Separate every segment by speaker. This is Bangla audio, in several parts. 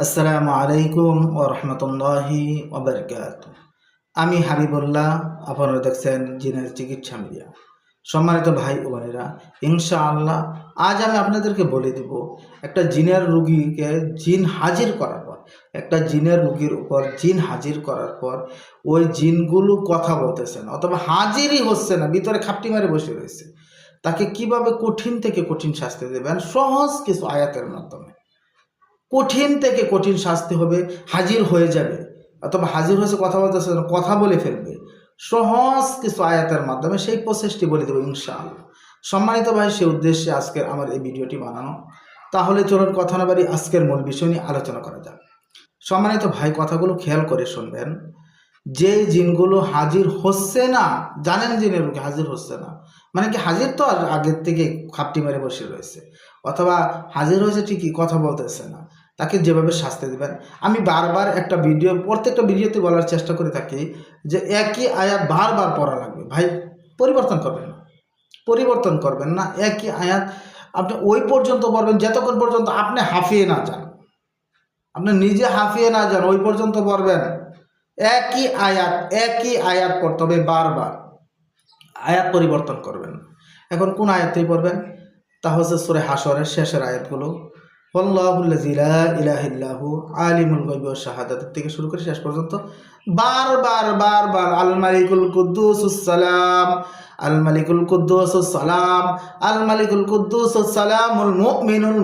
Speaker 1: আসসালামু আলাইকুম ওয়া রাহমাতুল্লাহি ওয়া বারাকাতুহু। আমি হাবিবুল্লাহ, আপনারা দেখছেন জিনের চিকিৎসা মিডিয়া। সম্মানিত ভাই ও বোনেরা, ইনশাআল্লাহ আজ আমি আপনাদেরকে বলে দেব একটা জিনের রোগীকে জিন হাজির করার পর, একটা জিনের রোগীর উপর জিন হাজির করার পর ওই জিনগুলো কথা বলতেছে না অথবা হাজিরই হচ্ছে না, ভিতরে খাপটি মারে বসে রয়েছে, তাকে কিভাবে কঠিন থেকে কঠিন শাস্তি দেবেন সহজ কিছু আয়াতের মাধ্যমে। কঠিন থেকে কঠিন শাস্তি হবে, হাজির হয়ে যাবে অথবা হাজির হয়েছে কথা বলতেছে না, কথা বলে ফেলবে, সহজ কিছু আয়াতের মাধ্যমে সেই প্রসেসটি বলে দেবো ইনশাআল্লাহ। সম্মানিত ভাই, সে উদ্দেশ্যে আজকের আমার এই ভিডিওটি বানানো। তাহলে চলুন কথা না বাড়ি আজকের মূল বিষয় নিয়ে আলোচনা করা যাক। সম্মানিত ভাই, কথাগুলো খেয়াল করে শুনবেন। যে জিনগুলো হাজির হচ্ছে না, জানেন জিনের রোগে হাজির হচ্ছে না, মানে কি হাজির তো আগের থেকে খাপটি মেরে বসে রয়েছে, অথবা হাজির হয়েছে ঠিকই কথা বলতেছে না, তাকে যেভাবে শাস্তি দেবেন। আমি বারবার একটা ভিডিও, প্রত্যেকটা ভিডিওতে বলার চেষ্টা করে থাকি যে একই আয়াত বারবার পড়া লাগবে। ভাই পরিবর্তন করবেন না, পরিবর্তন করবেন না। একই আয়াত আপনি ওই পর্যন্ত পড়বেন যতক্ষণ পর্যন্ত আপনি হাঁফিয়ে না যান, আপনি নিজে হাঁফিয়ে না যান, ওই পর্যন্ত পড়বেন। একই আয়াত পড়তে হবে বারবার, আয়াত পরিবর্তন করবেন। এখন কোন আয়াতই পড়বেন? তা হচ্ছে সূরা হাশরের শেষের আয়াতগুলো, আল্লাহুল্লাযী লা ইলাহা ইল্লাহু আলিমুল গায়বি ওয়াশ শাহাদাত থেকে শুরু করে শেষ পর্যন্ত বারবার বারবার আল মালিকুল কুদ্দুসুস সালাম, আল মালিকুল কুদ্দুসুস সালাম, আল মালিকুল কুদ্দুসুস সালামুল মুমিনুল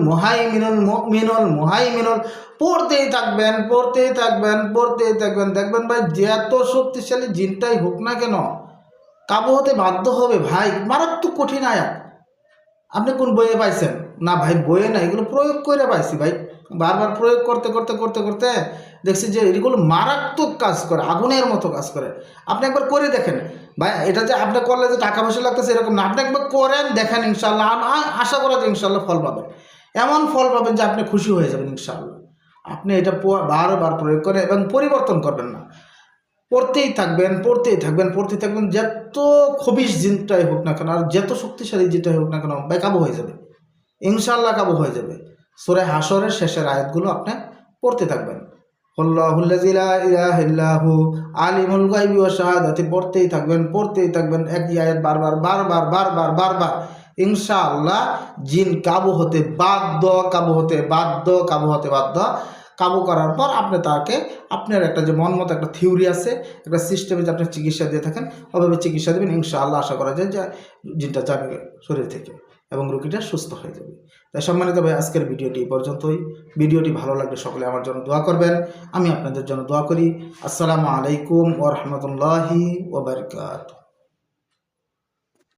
Speaker 1: মুহাইমিনুল পড়তেই থাকবেন, পড়তেই থাকবেন, পড়তেই থাকবেন। দেখবেন ভাই, যে এত শক্তিশালী জিনটাই হোক না কেন কাবু হতে বাধ্য হবে। ভাই মারাত্মক কঠিন আয়াত। আপনি কোন বইয়ে পাইছেন? না ভাই, বইয়ে না, এগুলো প্রয়োগ করে পাইছি ভাই। বারবার প্রয়োগ করতে করতে করতে করতে দেখছি যে এগুলো মারাত্মক কাজ করে, আগুনের মতো কাজ করে। আপনি একবার করে দেখেন ভাই। এটা যে আপনি করলে যে টাকা পয়সা লাগতেছে এরকম না, আপনি একবার করেন দেখেন, ইনশাল্লাহ আশা করা যায় ইনশাল্লাহ ফল পাবেন। এমন ফল পাবেন যে আপনি খুশি হয়ে যাবেন ইনশাল্লাহ। আপনি এটা বারবার প্রয়োগ করে এবং পরিবর্তন করবেন না, পড়তেই থাকবেন, পড়তেই থাকবেন, পড়তেই থাকবেন। যত খবিশ জিনটাই হোক না কেন আর যত শক্তিশালী জিনটাই হোক না কেন ভাই কাবু হয়ে যাবে ইনশাআল্লাহ, কাবু হয়ে যাবে। সূরা হাশরের শেষের আয়াতগুলো আপনি পড়তে থাকবেন। আল্লাহুল্লাযী লা ইলাহা ইল্লাহু আলিমুল গায়বি ওয়াশ শাহাদাতি পড়তেই থাকবেন, পড়তেই থাকবেন। একই আয়াত বারবার বারবার বারবার বারবার। ইনশাআল্লাহ জিন কাবু হতে বাধ্য, কাবু হতে বাধ্য, কাবু হতে বাধ্য। কাবু করার পর আপনি তাকে, আপনার একটা যে মন মতো একটা থিওরি আছে, একটা সিস্টেমে যে আপনি চিকিৎসা দিয়ে থাকেন, ওভাবে চিকিৎসা দেবেন। ইনশাআল্লাহ আশা করা যায় যে জিনটা যাবে শরীর থেকে এবং রোগীটা সুস্থ হয়ে যাবে। তাই সম্মানিত ভাই, আজকের ভিডিওটি এই পর্যন্তই। ভিডিওটি ভালো লাগলে সকলে আমার জন্য দোয়া করবেন, আমি আপনাদের জন্য দোয়া করি। আসসালামু আলাইকুম ওয়া রাহমাতুল্লাহি ওয়া বারাকাতুহু।